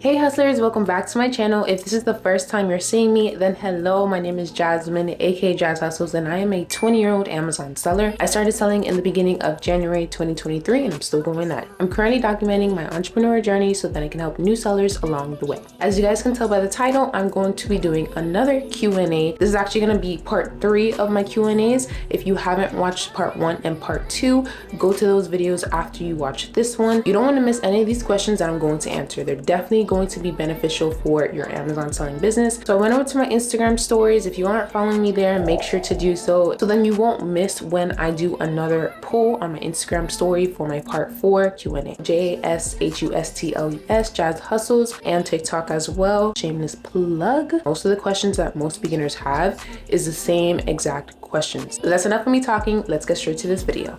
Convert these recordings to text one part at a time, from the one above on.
Hey hustlers, welcome back to my channel. If this is the first time you're seeing me, then hello, my name is Jasmine, aka Jazz Hustles, and I am a 20-year-old Amazon seller. I started selling in the beginning of January 2023 and I'm still going at it. I'm currently documenting my entrepreneur journey so that I can help new sellers along the way. As you guys can tell by the title, I'm going to be doing another Q&A. This is actually going to be part 3 of my Q&As. If you haven't watched part 1 and part 2, go to those videos after you watch this one. You don't want to miss any of these questions that I'm going to answer. They're definitely going to be beneficial for your Amazon selling business. So I went over to my Instagram stories. If you aren't following me there, make sure to do so then you won't miss when I do another poll on my Instagram story for my part 4 Q&A. JASHUSTLES, Jazz Hustles, and TikTok as well. Shameless plug. Most of the questions that most beginners have is the same exact questions. That's enough of me talking. Let's get straight to this video.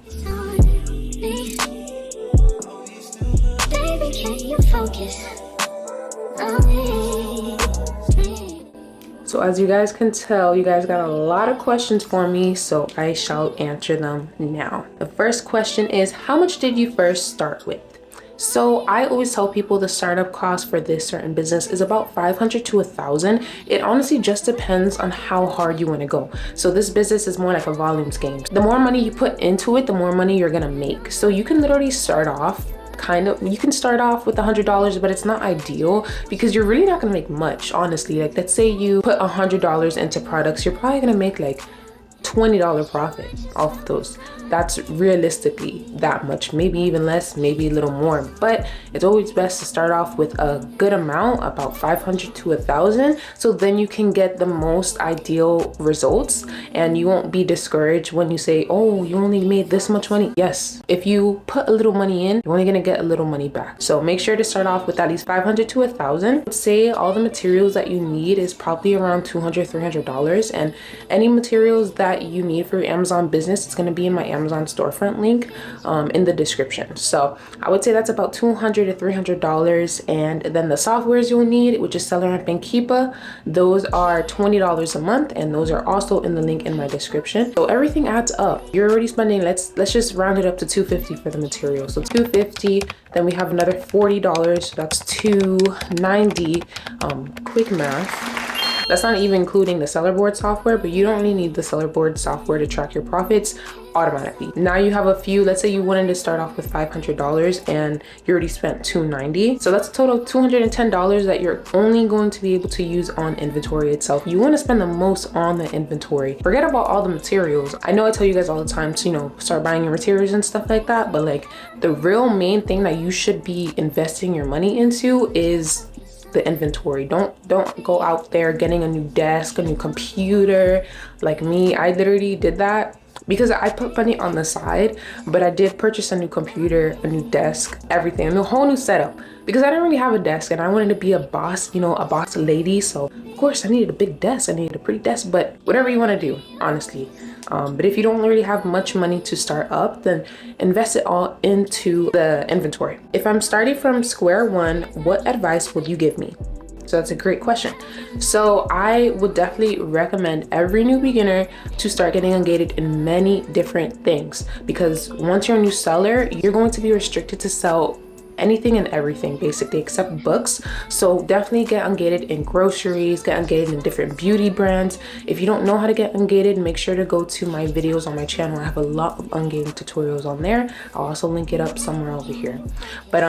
Baby, can you focus? So as you guys can tell, you guys got a lot of questions for me, so I shall answer them now. The first question is, how much did you first start with? So I always tell people the startup cost for this certain business is about $500 to $1,000. It honestly just depends on how hard you want to go. So this business is more like a volumes game. The more money you put into it, the more money you're gonna make. So you can literally start off you can start off with $100, but it's not ideal because you're really not gonna make much, honestly. Like, let's say you put $100 into products, you're probably gonna make like $20 profit off of those. That's realistically that much, maybe even less, maybe a little more, but it's always best to start off with a good amount, about $500 to $1,000, so then you can get the most ideal results and you won't be discouraged when you say, oh, you only made this much money. Yes, if you put a little money in, you're only gonna get a little money back. So make sure to start off with at least $500 to $1,000. Say all the materials that you need is probably around $200, $300, and any materials that you need for your Amazon business, it's gonna be in my Amazon storefront link in the description. So I would say that's about $200 to $300, and then the softwares you'll need, which is SellerAmp and Keepa, those are $20 a month, and those are also in the link in my description. So everything adds up. You're already spending, let's just round it up to $250 for the material. So $250, then we have another $40, so that's $290. Quick math. That's not even including the seller board software, but you don't really need the seller board software to track your profits automatically. Now you have a few, let's say you wanted to start off with $500 and you already spent $290. So that's a total of $210 that you're only going to be able to use on inventory itself. You want to spend the most on the inventory. Forget about all the materials. I know I tell you guys all the time to, start buying your materials and stuff like that, but like the real main thing that you should be investing your money into is the inventory. Don't go out there getting a new desk, a new computer. Like me, I literally did that because I put money on the side, but I did purchase a new computer, a new desk, everything, a whole new setup, because I didn't really have a desk and I wanted to be a boss, a boss lady. So of course I needed a big desk, I needed a pretty desk, but whatever you want to do, honestly. But if you don't really have much money to start up, then invest it all into the inventory. If I'm starting from square one, what advice would you give me? So that's a great question. So I would definitely recommend every new beginner to start getting ungated in many different things, because once you're a new seller, you're going to be restricted to sell anything and everything basically except books. So definitely get ungated in groceries, get ungated in different beauty brands. If you don't know how to get ungated, make sure to go to my videos on my channel. I have a lot of ungated tutorials on there. I'll also link it up somewhere over here. But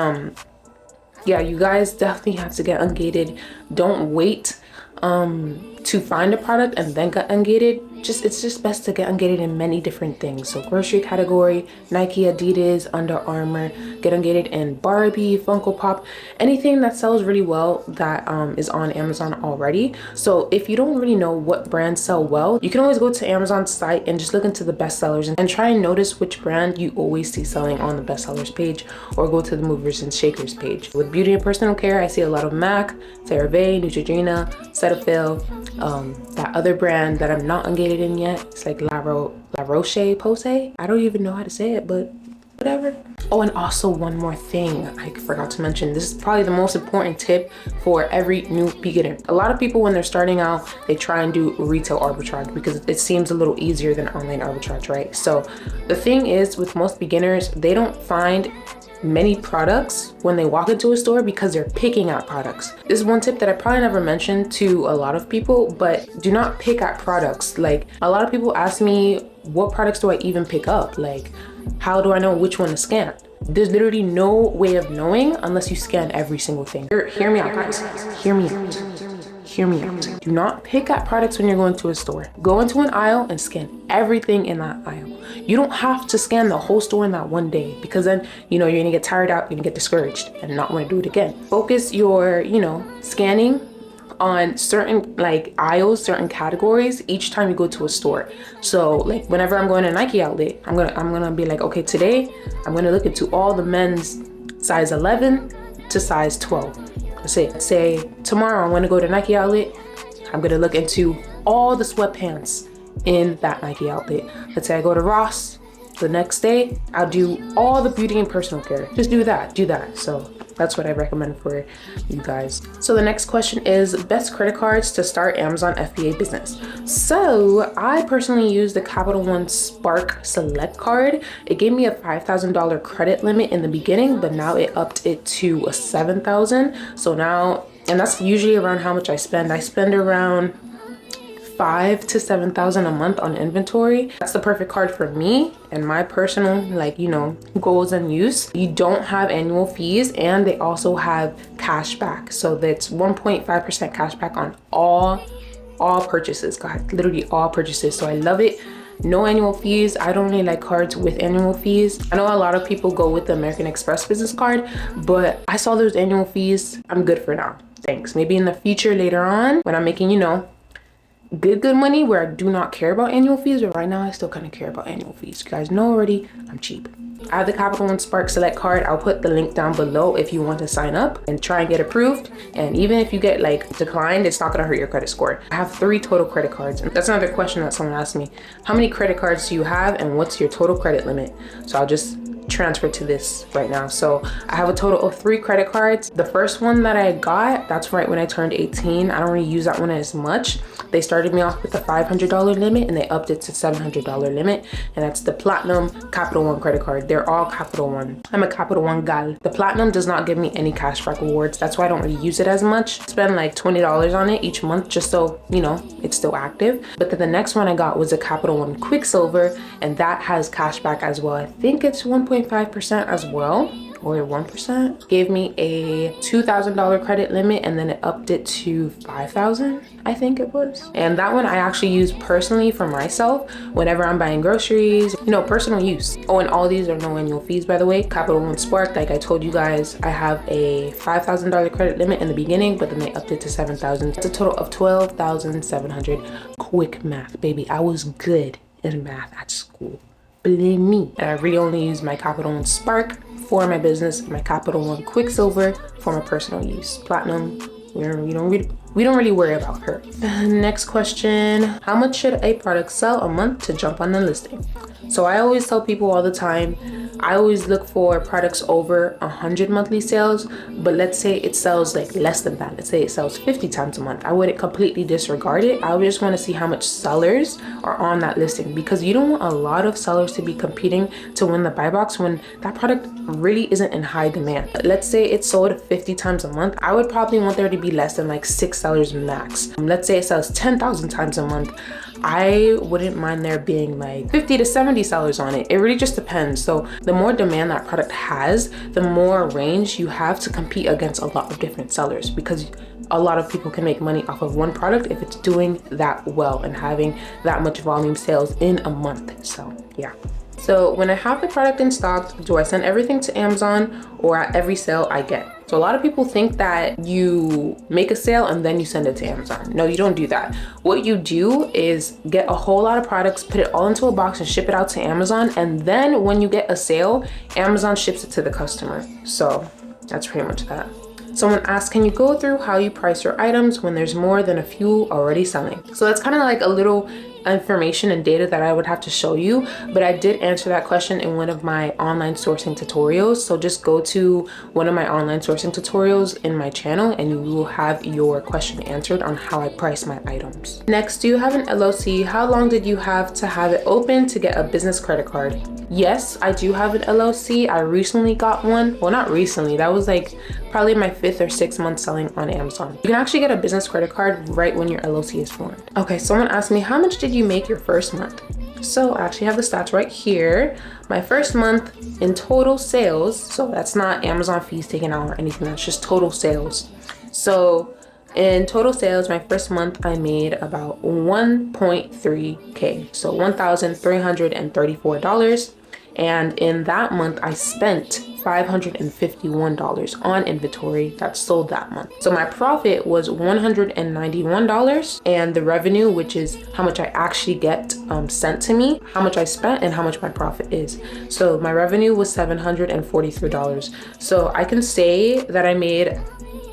yeah, you guys definitely have to get ungated. Don't wait to find a product and then get ungated. It's just best to get ungated in many different things. So grocery category, Nike, Adidas, Under Armour, get ungated in Barbie, Funko Pop, anything that sells really well that is on Amazon already. So if you don't really know what brands sell well, you can always go to Amazon's site and just look into the bestsellers and try and notice which brand you always see selling on the bestsellers page, or go to the movers and shakers page. With beauty and personal care, I see a lot of MAC, CeraVe, Neutrogena, Cetaphil, that other brand that I'm not ungated in yet. It's like La Roche-Posay. I don't even know how to say it, but whatever. Oh, and also one more thing I forgot to mention. This is probably the most important tip for every new beginner. A lot of people, when they're starting out, they try and do retail arbitrage because it seems a little easier than online arbitrage, right? So the thing is, with most beginners, they don't find many products when they walk into a store because they're picking at products. This is one tip that I probably never mentioned to a lot of people, but do not pick at products. Like, a lot of people ask me, what products do I even pick up? Like, how do I know which one to scan? There's literally no way of knowing unless you scan every single thing. Hear me out, guys. Hear me out. Hear me out. Do not pick at products when you're going to a store. Go into an aisle and scan everything in that aisle. You don't have to scan the whole store in that one day, because then, you're gonna get tired out, you're gonna get discouraged and not want to do it again. Focus your, scanning on certain like aisles, certain categories each time you go to a store. So like whenever I'm going to Nike outlet, I'm gonna be like, okay, today I'm gonna look into all the men's size 11 to size 12. Let's say tomorrow I'm gonna go to Nike outlet, I'm gonna look into all the sweatpants in that Nike outlet. Let's say I go to Ross, the next day I'll do all the beauty and personal care. Just do that. So that's what I recommend for you guys. So the next question is best credit cards to start Amazon FBA business. So I personally use the Capital One Spark Select card. It gave me a $5,000 credit limit in the beginning, but now it upped it to a $7,000. So now, and that's usually around how much I spend. I spend around $5,000 to $7,000 a month on inventory. That's the perfect card for me and my personal goals and use. You don't have annual fees, and they also have cash back. So that's 1.5% cash back on all purchases, guys, literally all purchases. So I love it. No annual fees. I don't really like cards with annual fees. I know a lot of people go with the American Express business card, but I saw those annual fees. I'm good for now. Thanks. Maybe in the future later on when I'm making, good money where I do not care about annual fees, but right now I still kind of care about annual fees. You guys know already, I'm cheap. I have the Capital One Spark Select card. I'll put the link down below if you want to sign up and try and get approved. And even if you get declined, it's not gonna hurt your credit score. I have 3 total credit cards. And that's another question that someone asked me. How many credit cards do you have and what's your total credit limit? So I'll just transfer to this right now. So I have a total of 3 credit cards. The first one that I got, that's right when I turned 18. I don't really use that one as much. They started me off with a $500 limit and they upped it to $700 limit. And that's the Platinum Capital One credit card. They're all Capital One. I'm a Capital One gal. The Platinum does not give me any cashback rewards. That's why I don't really use it as much. I spend like $20 on it each month just so, it's still active. But then the next one I got was a Capital One Quicksilver, and that has cashback as well. I think it's 1.5% as well, or 1%. Gave me a $2,000 credit limit, and then it upped it to $5,000, I think it was. And that one I actually use personally for myself whenever I'm buying groceries, personal use. Oh, and all these are no annual fees, by the way. Capital One Spark, like I told you guys, I have a $5,000 credit limit in the beginning, but then they upped it to $7,000. It's a total of $12,700. Quick math, baby. I was good in math at school. Believe me. And I really only use my Capital One Spark for my business, my Capital One Quicksilver for my personal use. Platinum, we don't really worry about her. Next question, how much should a product sell a month to jump on the listing? So I always tell people all the time, I always look for products over 100 monthly sales, but let's say it sells like less than that. Let's say it sells 50 times a month. I wouldn't completely disregard it. I would just want to see how much sellers are on that listing, because you don't want a lot of sellers to be competing to win the buy box when that product really isn't in high demand. Let's say it sold 50 times a month. I would probably want there to be less than like 6 sellers max. Let's say it sells 10,000 times a month. I wouldn't mind there being like 50 to 70 sellers on it. It really just depends. So the more demand that product has, the more range you have to compete against a lot of different sellers, because a lot of people can make money off of one product if it's doing that well and having that much volume sales in a month. So yeah. So when I have the product in stock, do I send everything to Amazon or at every sale I get? So a lot of people think that you make a sale and then you send it to Amazon. No, you don't do that. What you do is get a whole lot of products, put it all into a box and ship it out to Amazon. And then when you get a sale, Amazon ships it to the customer. So that's pretty much that. Someone asked, can you go through how you price your items when there's more than a few already selling? So that's kind of like a little information and data that I would have to show you, but I did answer that question in one of my online sourcing tutorials. So just go to one of my online sourcing tutorials in my channel and you will have your question answered on how I price my items. Next, do you have an LLC? How long did you have to have it open to get a business credit card? Yes, I do have an LLC. I recently got one. Well, not recently. That was like probably my 5th or 6th month selling on Amazon. You can actually get a business credit card right when your LLC is formed. Okay, someone asked me, how much did you make your first month? So I actually have the stats right here. My first month in total sales, so that's not Amazon fees taken out or anything, that's just total sales. So in total sales, my first month I made about 1.3K, so $1,334. And in that month, I spent $551 on inventory that sold that month. So my profit was $191, and the revenue, which is how much I actually get sent to me, how much I spent and how much my profit is. So my revenue was $743. So I can say that I made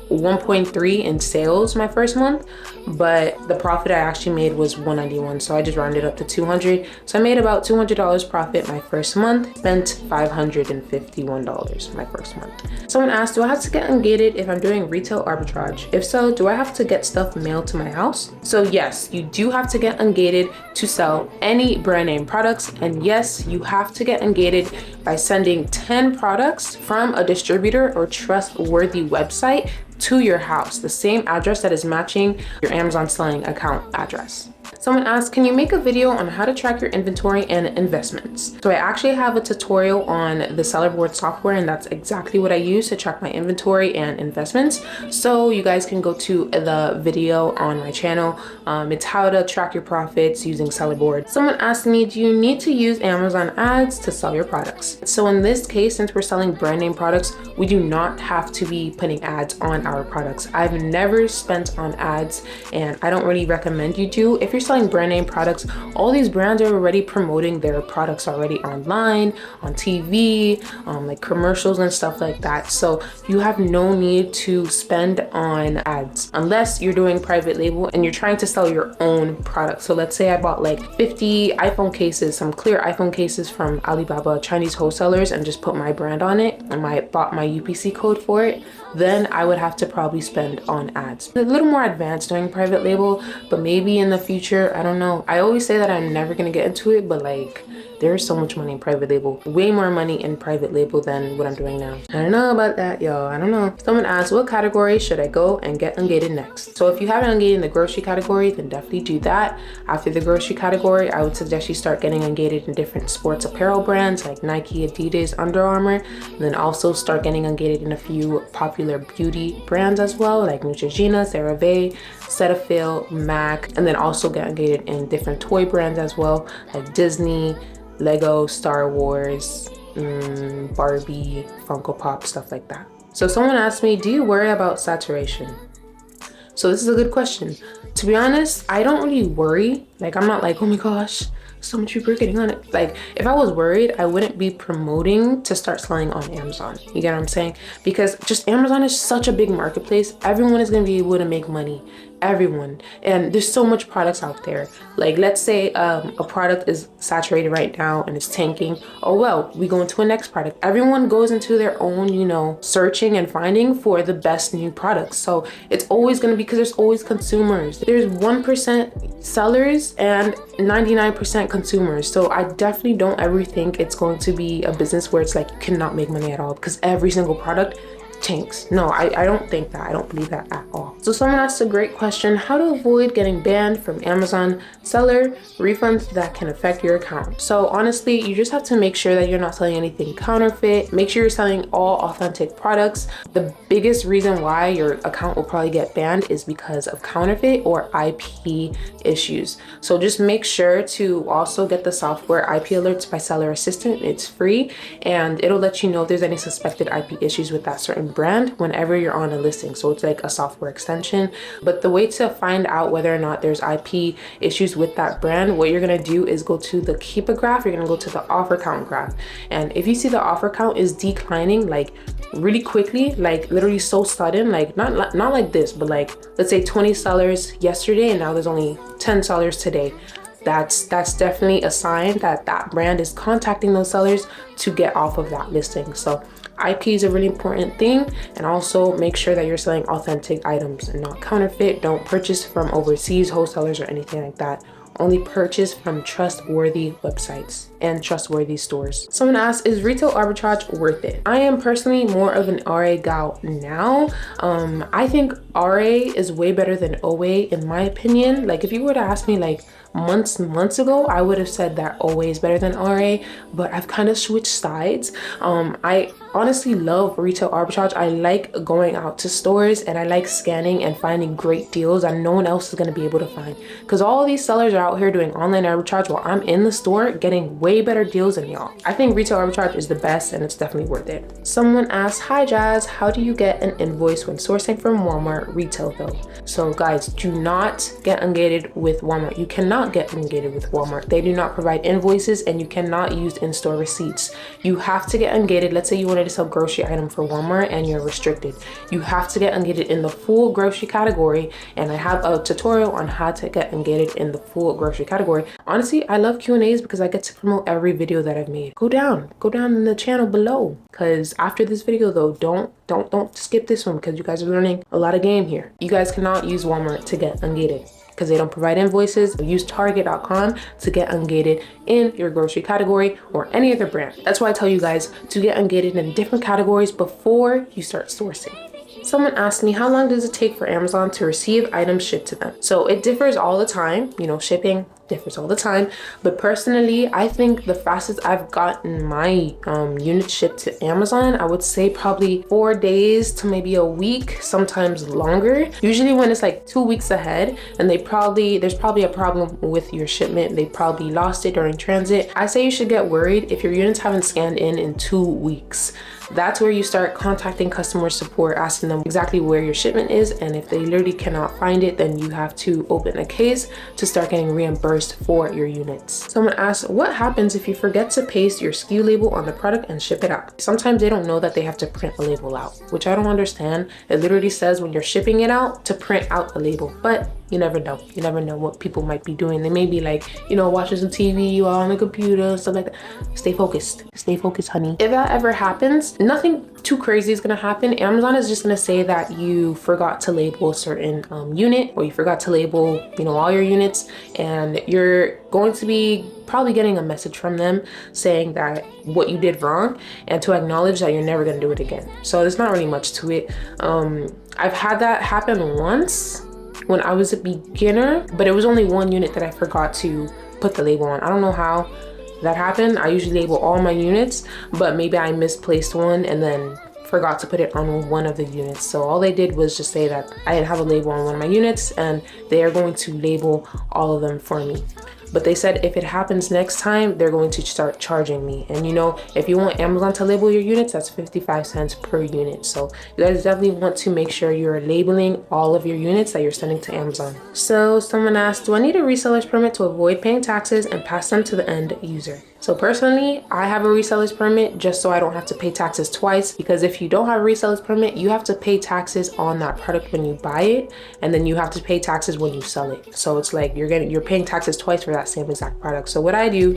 1.3 in sales my first month, but the profit I actually made was 191, so I just rounded up to 200. So I made about $200 profit my first month, spent $551 my first month. Someone asked, do I have to get ungated if I'm doing retail arbitrage? If so, do I have to get stuff mailed to my house? So yes, you do have to get ungated to sell any brand name products, and yes, you have to get ungated by sending 10 products from a distributor or trustworthy website to your house, the same address that is matching your Amazon selling account address. Someone asked, can you make a video on how to track your inventory and investments? So I actually have a tutorial on the seller board software, and that's exactly what I use to track my inventory and investments. So you guys can go to the video on my channel. It's how to track your profits using seller board. Someone asked me, do you need to use Amazon ads to sell your products? So in this case, since we're selling brand name products, we do not have to be putting ads on our products. I've never spent on ads, and I don't really recommend you do. If you're selling brand name products, all these brands are already promoting their products already online, on TV, like commercials and stuff like that. So you have no need to spend on ads unless you're doing private label and you're trying to sell your own product. So let's say I bought like 50 iPhone cases, some clear iPhone cases from Alibaba Chinese wholesalers, and just put my brand on it, and I bought my UPC code for it, then I would have to probably spend on ads. A little more advanced doing private label, but maybe in the future, I don't know. I always say that I'm never gonna get into it, but like, there's so much money in private label, way more money in private label than what I'm doing now. I don't know about that, y'all. I don't know. Someone asked, what category should I go and get ungated next? So if you haven't ungated in the grocery category, then definitely do that. After the grocery category, I would suggest you start getting ungated in different sports apparel brands like Nike, Adidas, Under Armour, and then also start getting ungated in a few popular beauty brands as well, like Neutrogena, CeraVe, Cetaphil, MAC, and then also get ungated in different toy brands as well, like Disney, Lego, Star Wars, Barbie, Funko Pop, stuff like that. So someone asked me, do you worry about saturation? So this is a good question. To be honest, I don't really worry. Like, I'm not like, oh my gosh, so much people are getting on it. Like, if I was worried, I wouldn't be promoting to start selling on Amazon. You get what I'm saying? Because just Amazon is such a big marketplace. Everyone is going to be able to make money. Everyone. And there's so much products out there. Like, let's say a product is saturated right now and it's tanking. Oh well, we go into a next product. Everyone goes into their own, you know, searching and finding for the best new products. So it's always going to be, because there's always consumers. There's 1% sellers and 99% consumers. So I definitely don't ever think it's going to be a business where it's like you cannot make money at all because every single product tanks. No, I don't think that. I don't believe that at all. So someone asked a great question, how to avoid getting banned from Amazon seller refunds that can affect your account. So honestly, you just have to make sure that you're not selling anything counterfeit. Make sure you're selling all authentic products. The biggest reason why your account will probably get banned is because of counterfeit or IP issues. So just make sure to also get the software IP Alerts by Seller Assistant. It's free and it'll let you know if there's any suspected IP issues with that certain brand whenever you're on a listing. So it's like a software extension. But the way to find out whether or not there's IP issues with that brand, what you're gonna do is go to the keep a graph. You're gonna go to the offer count graph. And if you see the offer count is declining like really quickly, like literally so sudden, like not like this, but like let's say 20 sellers yesterday and now there's only 10 sellers today. that's definitely a sign that that brand is contacting those sellers to get off of that listing. So IP is a really important thing, and also make sure that you're selling authentic items and not counterfeit. Don't purchase from overseas wholesalers or anything like that. Only purchase from trustworthy websites and trustworthy stores. Someone asked, is retail arbitrage worth it? I am personally more of an RA gal now. I think RA is way better than OA in my opinion. Like if you were to ask me like months ago, I would have said that OA is better than RA, but I've kind of switched sides. I honestly love retail arbitrage. I like going out to stores and I like scanning and finding great deals that no one else is going to be able to find, because all these sellers are out here doing online arbitrage while I'm in the store getting way better deals than y'all. I think retail arbitrage is the best and it's definitely worth it. Someone asked, hi Jazz, how do you get an invoice when sourcing from Walmart retail though? So guys, do not get ungated with Walmart. You cannot get ungated with Walmart. They do not provide invoices and you cannot use in-store receipts. You have to get ungated. Let's say you wanted to sell grocery item for Walmart and you're restricted. You have to get ungated in the full grocery category, and I have a tutorial on how to get ungated in the full grocery category. Honestly, I love Q&As because I get to promote every video that I've made. Go down in the channel below, because after this video though, don't skip this one, because you guys are learning a lot of game here. You guys cannot use Walmart to get ungated because they don't provide invoices. Use Target.com to get ungated in your grocery category or any other brand. That's why I tell you guys to get ungated in different categories before you start sourcing. Someone asked me, how long does it take for Amazon to receive items shipped to them? So it differs all the time, you know, shipping differs all the time, but personally I think the fastest I've gotten my units shipped to Amazon, I would say probably 4 days to maybe a week, sometimes longer. Usually when it's like 2 weeks ahead and there's probably a problem with your shipment, they probably lost it during transit, I say you should get worried if your units haven't scanned in 2 weeks. That's where you start contacting customer support, asking them exactly where your shipment is, and if they literally cannot find it, then you have to open a case to start getting reimbursed for your units. Someone asked, what happens if you forget to paste your SKU label on the product and ship it out? Sometimes they don't know that they have to print a label out, which I don't understand. It literally says when you're shipping it out to print out a label, but you never know. You never know what people might be doing. They may be like, you know, watching some TV or on the computer, stuff like that. Stay focused, honey. If that ever happens, nothing too crazy is gonna happen. Amazon is just gonna say that you forgot to label a certain unit, or you forgot to label, you know, all your units, and you're going to be probably getting a message from them saying that what you did wrong and to acknowledge that you're never gonna do it again. So there's not really much to it. I've had that happen once when I was a beginner, but it was only one unit that I forgot to put the label on. I don't know how that happened. I usually label all my units, but maybe I misplaced one and then forgot to put it on one of the units. So all they did was just say that I didn't have a label on one of my units and they are going to label all of them for me. But they said if it happens next time, they're going to start charging me. And you know, if you want Amazon to label your units, that's 55 cents per unit. So you guys definitely want to make sure you're labeling all of your units that you're sending to Amazon. So someone asked, do I need a reseller's permit to avoid paying taxes and pass them to the end user? So personally, I have a reseller's permit just so I don't have to pay taxes twice, because if you don't have a reseller's permit, you have to pay taxes on that product when you buy it, and then you have to pay taxes when you sell it. So it's like you're paying taxes twice for that same exact product. So what I do,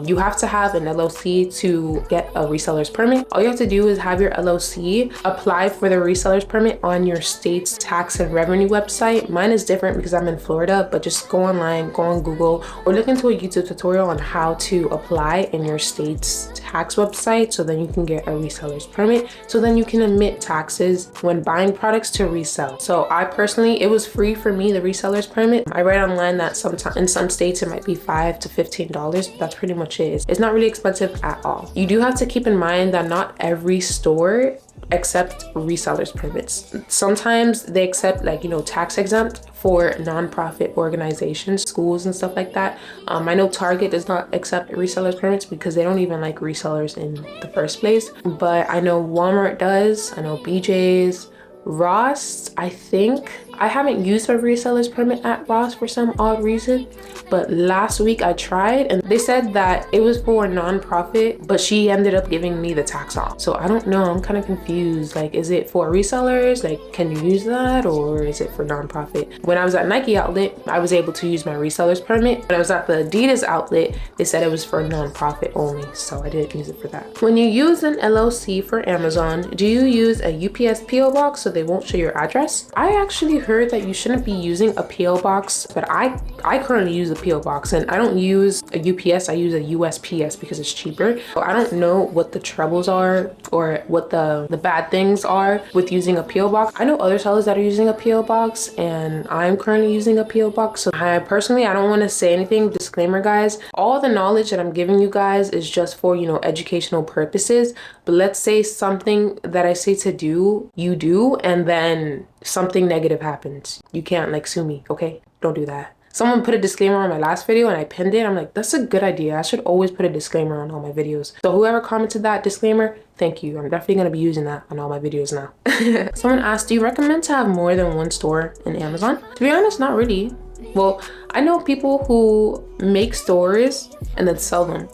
you have to have an LLC to get a reseller's permit. All you have to do is have your LLC apply for the reseller's permit on your state's tax and revenue website. Mine is different because I'm in Florida, but just go online, go on Google, or look into a YouTube tutorial on how to apply in your state's tax website, so then you can get a reseller's permit, so then you can emit taxes when buying products to resell. So I personally, it was free for me, the reseller's permit. I read online that sometimes in some states it might be $5 to $15, but that's pretty much it. It's not really expensive at all. You do have to keep in mind that not every store accept resellers permits. Sometimes they accept, like, you know, tax exempt for nonprofit organizations, schools and stuff like that. I know Target does not accept resellers permits because they don't even like resellers in the first place, but I know Walmart does. I know BJ's, Ross, I think I haven't used a reseller's permit at Ross for some odd reason, but last week I tried and they said that it was for a nonprofit, but she ended up giving me the tax off. So I don't know, I'm kind of confused. Like, is it for resellers? Like, can you use that, or is it for nonprofit? When I was at Nike outlet, I was able to use my reseller's permit. When I was at the Adidas outlet, they said it was for nonprofit only, so I didn't use it for that. When you use an LLC for Amazon, do you use a UPS PO box so they won't show your address? I actually heard that you shouldn't be using a PO box, but I currently use a PO box, and I don't use a UPS, I use a USPS because it's cheaper. So I don't know what the troubles are or what the bad things are with using a PO box. I know other sellers that are using a PO box, and I'm currently using a PO box. So I don't want to say anything. Disclaimer, guys, all the knowledge that I'm giving you guys is just for, you know, educational purposes. But let's say something that I say to do, you do, and then something negative happens. You can't like sue me, okay? Don't do that. Someone put a disclaimer on my last video and I pinned it. I'm like, that's a good idea. I should always put a disclaimer on all my videos. So whoever commented that disclaimer, thank you. I'm definitely going to be using that on all my videos now. Someone asked, do you recommend to have more than one store in Amazon? To be honest, not really. Well, I know people who make stores and then sell them,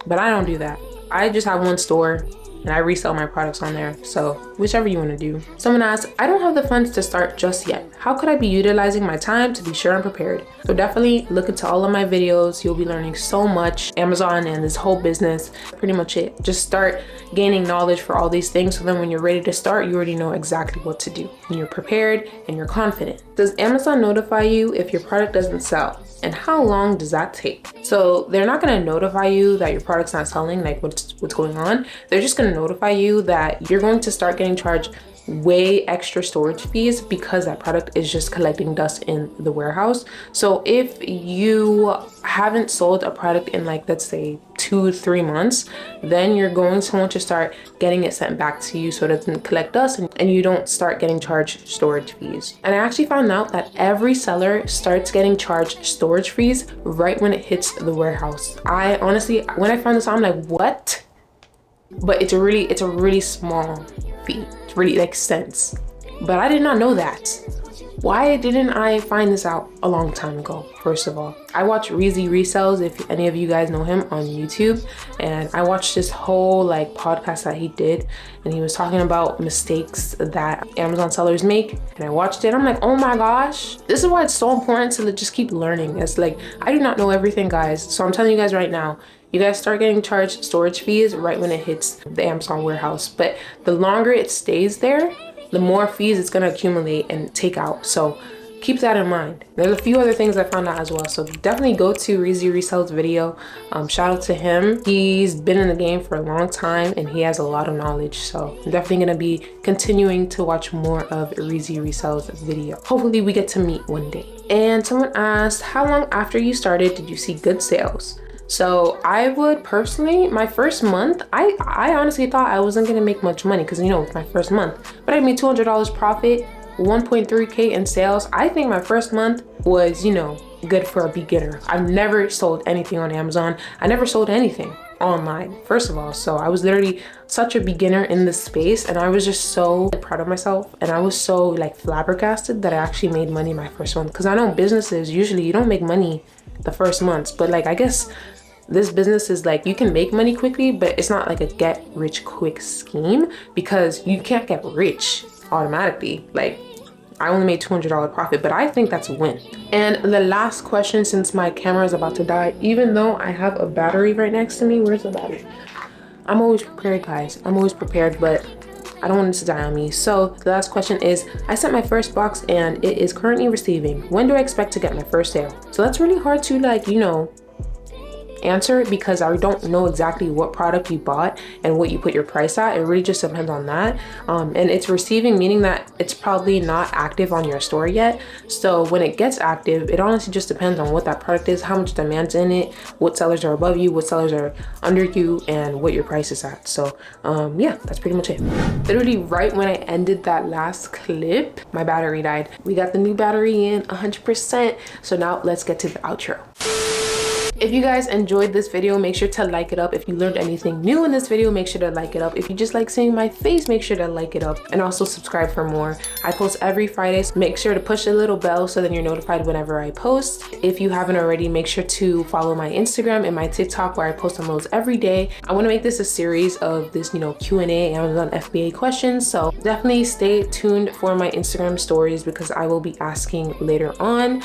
but I don't do that. I just have one store and I resell my products on there. So whichever you want to do. Someone asked, I don't have the funds to start just yet. How could I be utilizing my time to be sure I'm prepared? So definitely look into all of my videos. You'll be learning so much. Amazon and this whole business, pretty much it. Just start gaining knowledge for all these things. So then when you're ready to start, you already know exactly what to do. And you're prepared and you're confident. Does Amazon notify you if your product doesn't sell? And how long does that take? So they're not going to notify you that your product's not selling, like what's going on. They're just going to notify you that you're going to start getting charged way extra storage fees because that product is just collecting dust in the warehouse. So if you haven't sold a product in, like, let's say 2-3 months, then you're going to want to start getting it sent back to you so it doesn't collect dust and you don't start getting charged storage fees. And I actually found out that every seller starts getting charged storage fees right when it hits the warehouse. I honestly, when I found this out, I'm like, what? But it's a really small fee. It's really like cents. But I did not know that. Why didn't I find this out a long time ago? First of all, I watch Reezy Resells, if any of you guys know him, on YouTube, and I watched this whole like podcast that he did, and he was talking about mistakes that Amazon sellers make, and I watched it. I'm like, oh my gosh, this is why it's so important to just keep learning. It's like, I do not know everything, guys, so I'm telling you guys right now, you guys start getting charged storage fees right when it hits the Amazon warehouse. But the longer it stays there, the more fees it's gonna accumulate and take out. So keep that in mind. There's a few other things I found out as well. So definitely go to Reezy Resell's video. Shout out to him. He's been in the game for a long time and he has a lot of knowledge. So I'm definitely gonna be continuing to watch more of Reezy Resell's video. Hopefully we get to meet one day. And someone asked, how long after you started did you see good sales? So I would personally, my first month, I honestly thought I wasn't gonna make much money because, you know, it's my first month, but I made $200 profit, 1.3K in sales. I think my first month was, you know, good for a beginner. I've never sold anything on Amazon. I never sold anything online, first of all. So I was literally such a beginner in this space, and I was just so proud of myself, and I was so like flabbergasted that I actually made money my first month. Because I know businesses, usually you don't make money the first months, but like I guess this business is like, you can make money quickly, but it's not like a get rich quick scheme because you can't get rich automatically. Like, I only made $200 profit, but I think that's a win. And the last question, since my camera is about to die, even though I have a battery right next to me, where's the battery? I'm always prepared, guys. I'm always prepared, but I don't want it to die on me. So the last question is, I sent my first box and it is currently receiving. When do I expect to get my first sale? So that's really hard to, like, you know, answer because I don't know exactly what product you bought and what you put your price at. It really just depends on that. And it's receiving, meaning that it's probably not active on your store yet. So when it gets active, it honestly just depends on what that product is, how much demand's in it, what sellers are above you, what sellers are under you, and what your price is at. So yeah, that's pretty much it. Literally right when I ended that last clip, my battery died. We got the new battery in 100%. So now let's get to the outro. If you guys enjoyed this video, make sure to like it up. If you learned anything new in this video, make sure to like it up. If you just like seeing my face, make sure to like it up, and also subscribe for more. I post every Friday, so make sure to push the little bell so then you're notified whenever I post. If you haven't already, make sure to follow my Instagram and my TikTok where I post on those every day. I want to make this a series of this, Q&A, Amazon FBA questions. So definitely stay tuned for my Instagram stories because I will be asking later on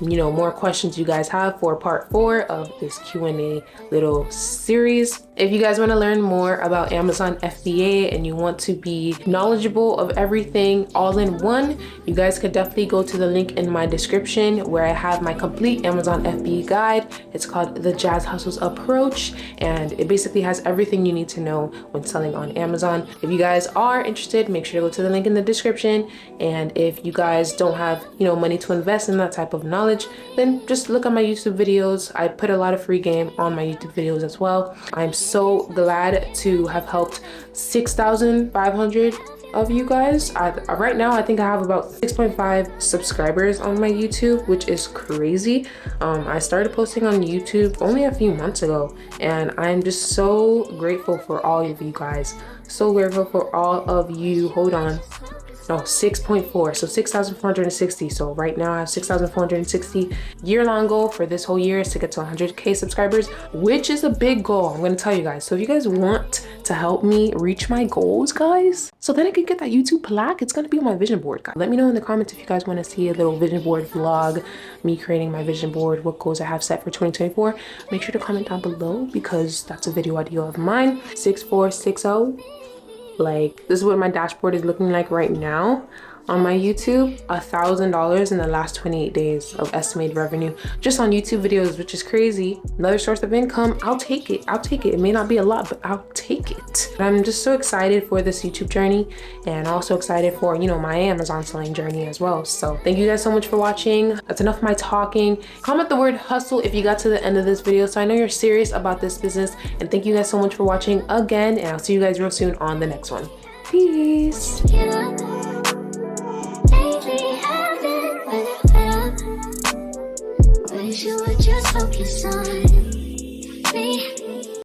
more questions you guys have for part 4 of this Q&A little series. If you guys want to learn more about Amazon FBA and you want to be knowledgeable of everything all in one, you guys could definitely go to the link in my description where I have my complete Amazon FBA guide. It's called the Jazz Hustles Approach, and it basically has everything you need to know when selling on Amazon. If you guys are interested, make sure to go to the link in the description. And if you guys don't have money to invest in that type of knowledge, then just look at my YouTube videos. I put a lot of free game on my YouTube videos as well. I'm so glad to have helped 6,500 of you guys. Right now I think I have about 6.5 subscribers on my YouTube, which is crazy. I started posting on YouTube only a few months ago, and I'm just so grateful for all of you guys. So grateful for all of you. Hold on. No, 6.4, so 6,460. So right now I have 6,460. Year-long goal for this whole year is to get to 100K subscribers, which is a big goal. I'm gonna tell you guys. So if you guys want to help me reach my goals, guys, so then I can get that YouTube plaque, it's gonna be on my vision board, guys. Let me know in the comments if you guys want to see a little vision board vlog, me creating my vision board, what goals I have set for 2024. Make sure to comment down below because that's a video idea of mine. 6460. Like, this is what my dashboard is looking like right now on my YouTube. $1,000 in the last 28 days of estimated revenue just on YouTube videos, which is crazy. Another source of income. I'll take it. It may not be a lot, but I'll take it. I'm just so excited for this YouTube journey, and also excited for my Amazon selling journey as well. So thank you guys so much for watching. That's enough of my talking. Comment the word hustle if you got to the end of this video so I know you're serious about this business. And thank you guys so much for watching again, and I'll see you guys real soon on the next one. Peace. You would just focus on